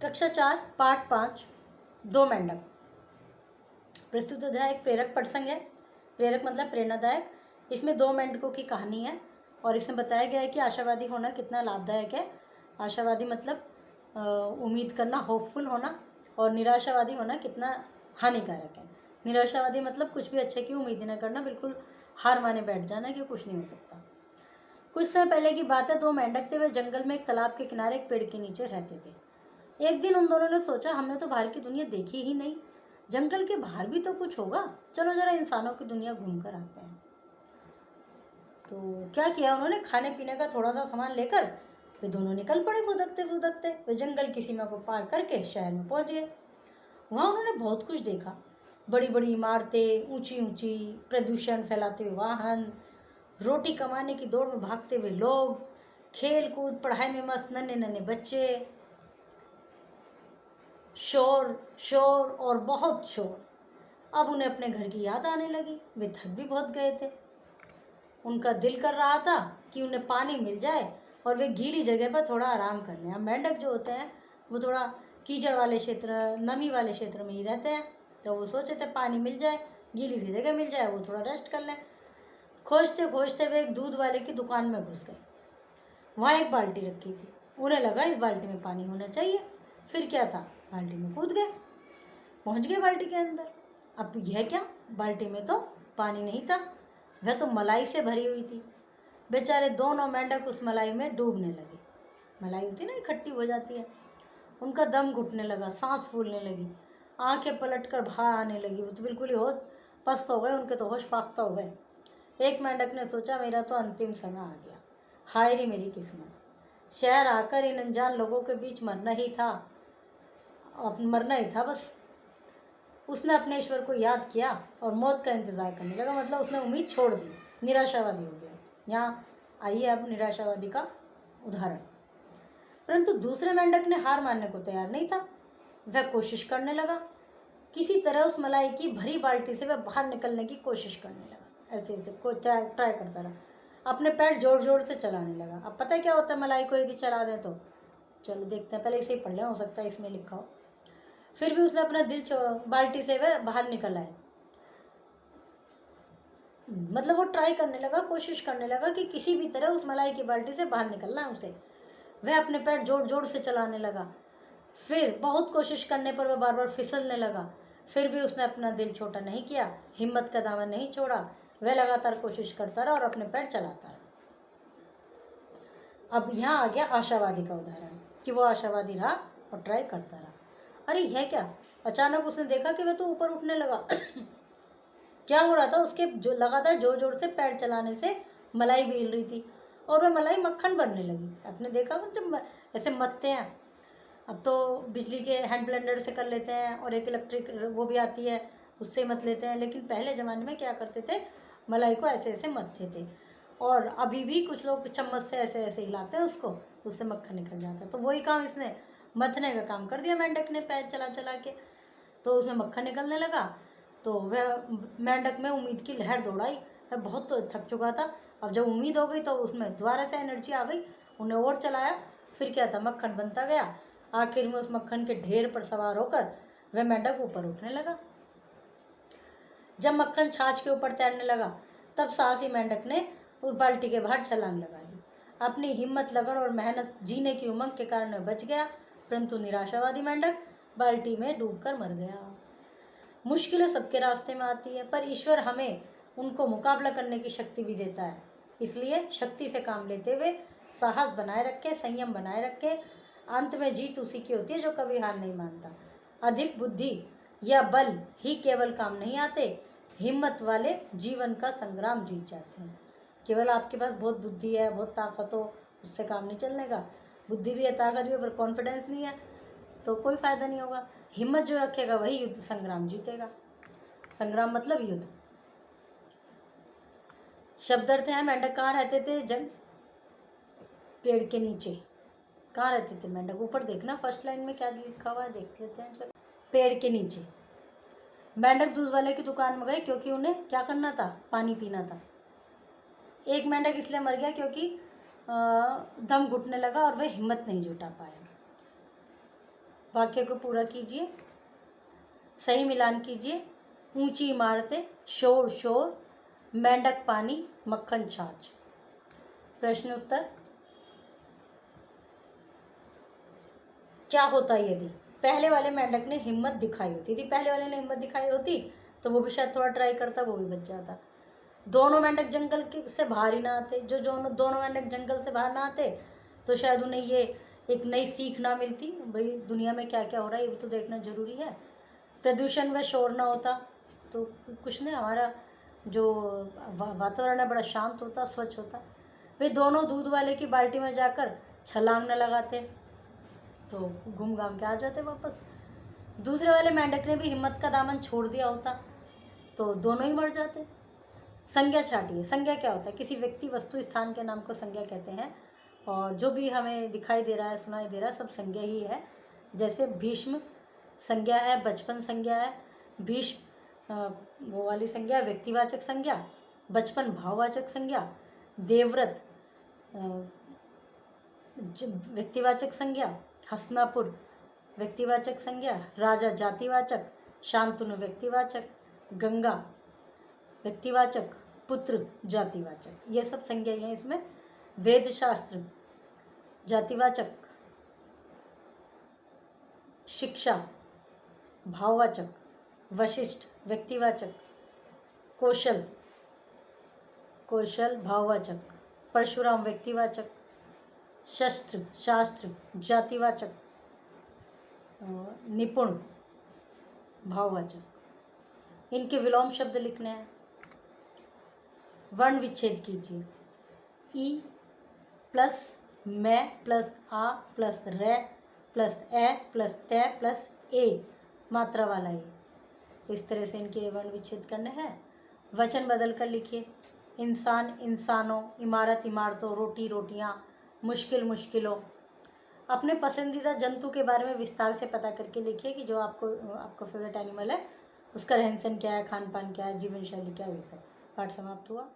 कक्षा 4 पाठ 5 दो मेंढक। प्रस्तुत अध्याय एक प्रेरक प्रसंग है। प्रेरक मतलब प्रेरणादायक। इसमें दो मेंढकों की कहानी है और इसमें बताया गया है कि आशावादी होना कितना लाभदायक है। आशावादी मतलब उम्मीद करना, होपफुल होना, और निराशावादी होना कितना हानिकारक है। निराशावादी मतलब कुछ भी अच्छे की उम्मीद न करना, बिल्कुल हार माने बैठ जाना कि कुछ नहीं हो सकता। कुछ समय पहले की बात है, दो मेंढक थे। वे जंगल में एक तालाब के किनारे एक पेड़ के नीचे रहते थे। एक दिन उन दोनों ने सोचा, हमने तो बाहर की दुनिया देखी ही नहीं, जंगल के बाहर भी तो कुछ होगा, चलो जरा इंसानों की दुनिया घूम कर आते हैं। तो क्या किया उन्होंने, खाने पीने का थोड़ा सा सामान लेकर वे दोनों निकल पड़े। फुदकते फुदकते वे जंगल की सीमा को पार करके शहर में पहुंच गए। वहाँ उन्होंने बहुत कुछ देखा, बड़ी बड़ी इमारतें, ऊंची ऊंची, प्रदूषण फैलाते हुए वाहन, रोटी कमाने की दौड़ में भागते हुए लोग, खेल कूद पढ़ाई में मस्त नन्हे नन्हे बच्चे, शोर शोर और बहुत शोर। अब उन्हें अपने घर की याद आने लगी। वे थक भी बहुत गए थे। उनका दिल कर रहा था कि उन्हें पानी मिल जाए और वे गीली जगह पर थोड़ा आराम कर लें। मेंढक जो होते हैं वो थोड़ा कीचड़ वाले क्षेत्र, नमी वाले क्षेत्र में ही रहते हैं, तो वो सोचे थे पानी मिल जाए, गीली सी जगह मिल जाए, वो थोड़ा रेस्ट कर लें। खोजते खोजते वे एक दूध वाले की दुकान में घुस गए। वहाँ एक बाल्टी रखी थी। उन्हें लगा इस बाल्टी में पानी होना चाहिए। फिर क्या था, बाल्टी में कूद गए, पहुँच गए बाल्टी के अंदर। अब यह क्या, बाल्टी में तो पानी नहीं था, वह तो मलाई से भरी हुई थी। बेचारे दोनों मेंढक उस मलाई में डूबने लगे। मलाई होती ना, इकट्ठी हो जाती है। उनका दम घुटने लगा, सांस फूलने लगी, आंखें पलटकर बाहर आने लगी। वो तो बिल्कुल ही होश पस्त हो गए, उनके तो होश फाख्ता हो गए। एक मेंढक ने सोचा, मेरा तो अंतिम समय आ गया, हाय रे मेरी किस्मत, शहर आकर इन अनजान लोगों के बीच मरना ही था, मरना ही था बस। उसने अपने ईश्वर को याद किया और मौत का इंतज़ार करने लगा। मतलब उसने उम्मीद छोड़ दी, निराशावादी हो गया। यहाँ आइए अब निराशावादी का उदाहरण। परंतु दूसरे मेंढक ने हार मानने को तैयार नहीं था। वह कोशिश करने लगा, किसी तरह उस मलाई की भरी बाल्टी से वह बाहर निकलने की कोशिश करने लगा। ऐसे ऐसे कोई ट्राई करता रहा, अपने पैर जोर जोर से चलाने लगा। अब पता है क्या होता है, मलाई को यदि चला दें तो, चलो देखते हैं, पहले इसे ही पढ़ लें, हो सकता है इसमें लिखा हो। फिर भी उसने अपना दिल बाल्टी से वह बाहर निकल आए। मतलब वो ट्राई करने लगा, कोशिश करने लगा कि किसी भी तरह उस मलाई की बाल्टी से बाहर निकलना है उसे। वह अपने पैर जोर जोर से चलाने लगा। फिर बहुत कोशिश करने पर वह बार बार फिसलने लगा। फिर भी उसने अपना दिल छोटा नहीं किया, हिम्मत का दामन नहीं छोड़ा। वह लगातार कोशिश करता रहा और अपने पैर चलाता रहा। अब यहाँ आ गया आशावादी का उदाहरण कि वो आशावादी रहा और ट्राई करता रहा। अरे यह क्या, अचानक उसने देखा कि वह तो ऊपर उठने लगा। क्या हो रहा था, उसके जो लगातार जोर जोर से पैर चलाने से मलाई भी हिल रही थी और वह मलाई मक्खन बनने लगी। आपने देखा ना, जब ऐसे मथते हैं, अब तो बिजली के हैंड ब्लेंडर से कर लेते हैं और एक इलेक्ट्रिक वो भी आती है, उससे मथ लेते हैं। लेकिन पहले ज़माने में क्या करते थे, मलाई को ऐसे ऐसे मथते थे। और अभी भी कुछ लोग चम्मच से ऐसे ऐसे हिलाते हैं उसको, उससे मक्खन निकल जाता है। तो वही काम इसने मथने का काम कर दिया मेंढक ने, पैर चला चला के, तो उसमें मक्खन निकलने लगा। तो वह मेंढक में उम्मीद की लहर दौड़ाई। वह बहुत तो थक चुका था, अब जब उम्मीद हो गई तो उसमें दोबारा से एनर्जी आ गई, उन्हें और चलाया। फिर क्या था, मक्खन बनता गया। आखिर में उस मक्खन के ढेर पर सवार होकर वह मेंढक ऊपर उठने लगा। जब मक्खन छाछ के ऊपर तैरने लगा, तब साहसी मेंढक ने उस बाल्टी के बाहर छलांग लगा दी। अपनी हिम्मत, लगन और मेहनत, जीने की उमंग के कारण वह बच गया। परंतु निराशावादी मेंढक बाल्टी में डूबकर मर गया। मुश्किलें सबके रास्ते में आती है, पर ईश्वर हमें उनको मुकाबला करने की शक्ति भी देता है। इसलिए शक्ति से काम लेते हुए साहस बनाए रखें, संयम बनाए रखें। अंत में जीत उसी की होती है जो कभी हार नहीं मानता। अधिक बुद्धि या बल ही केवल काम नहीं आते, हिम्मत वाले जीवन का संग्राम जीत जाते हैं। केवल आपके पास बहुत बुद्धि है, बहुत ताकत हो, उससे काम नहीं चलने का। बुद्धि भी है, ताकत भी है, पर कॉन्फिडेंस नहीं है तो कोई फ़ायदा नहीं होगा। हिम्मत जो रखेगा वही युद्ध संग्राम जीतेगा। संग्राम मतलब युद्ध। शब्द अर्थ है, मेंढक कहाँ रहते थे, पेड़ के नीचे। कहाँ रहते थे मेंढक, ऊपर देखना फर्स्ट लाइन में क्या लिखा हुआ है, देख लेते हैं। चलो, पेड़ के नीचे। मेंढक दूध वाले की दुकान में गए क्योंकि उन्हें क्या करना था, पानी पीना था। एक मेंढक इसलिए मर गया क्योंकि दम घुटने लगा और वह हिम्मत नहीं जुटा पाया। वाक्य को पूरा कीजिए, सही मिलान कीजिए। ऊंची इमारतें, शोर शोर, मेंढक पानी, मक्खन छाछ। प्रश्न उत्तर। क्या होता यदि पहले वाले मेंढक ने हिम्मत दिखाई होती? यदि पहले वाले ने हिम्मत दिखाई होती तो वो भी शायद थोड़ा ट्राई करता, वो भी बच जाता। दोनों मेंढक जंगल से बाहर ही ना आते। जो दोनों मेंढक जंगल से बाहर ना आते तो शायद उन्हें ये एक नई सीख ना मिलती, भाई दुनिया में क्या क्या हो रहा है ये भी तो देखना ज़रूरी है। प्रदूषण व शोर ना होता तो कुछ नहीं, हमारा जो वातावरण है बड़ा शांत होता, स्वच्छ होता। वे दोनों दूध वाले की बाल्टी में जाकर छलांग न लगाते तो घूम घाम के आ जाते वापस। दूसरे वाले मेंढक ने भी हिम्मत का दामन छोड़ दिया होता तो दोनों ही मर जाते। संज्ञा छाटिए। संज्ञा क्या होता है? किसी व्यक्ति, वस्तु, स्थान के नाम को संज्ञा कहते हैं। और जो भी हमें दिखाई दे रहा है, सुनाई दे रहा है, सब संज्ञा ही है। जैसे भीष्म संज्ञा है, बचपन संज्ञा है। भीष्म वो वाली संज्ञा व्यक्तिवाचक संज्ञा, बचपन भाववाचक संज्ञा, देवव्रत व्यक्तिवाचक संज्ञा, हसनापुर व्यक्तिवाचक संज्ञा, राजा जातिवाचक, शांतनु व्यक्तिवाचक, गंगा व्यक्तिवाचक, पुत्र जातिवाचक। ये सब संज्ञाएं हैं इसमें। वेदशास्त्र जातिवाचक, शिक्षा भाववाचक, वशिष्ठ व्यक्तिवाचक, कौशल भाववाचक, परशुराम व्यक्तिवाचक, शस्त्र शास्त्र जातिवाचक, निपुण भाववाचक। इनके विलोम शब्द लिखने हैं। वर्ण विच्छेद कीजिए। ई प्लस मैं प्लस आ प्लस रे प्लस ए प्लस ते प्लस ए, मात्रा वाला ए। तो इस तरह से इनके वर्ण विच्छेद करने हैं। वचन बदल कर लिखिए। इंसान इंसानों, इमारत इमारतों, रोटी रोटियां, मुश्किल मुश्किलों। अपने पसंदीदा जंतु के बारे में विस्तार से पता करके लिखिए कि जो आपका फेवरेट एनिमल है उसका रहन सहन क्या है, खान पान क्या है, जीवन शैली क्या है, ये सब। पाठ समाप्त हुआ।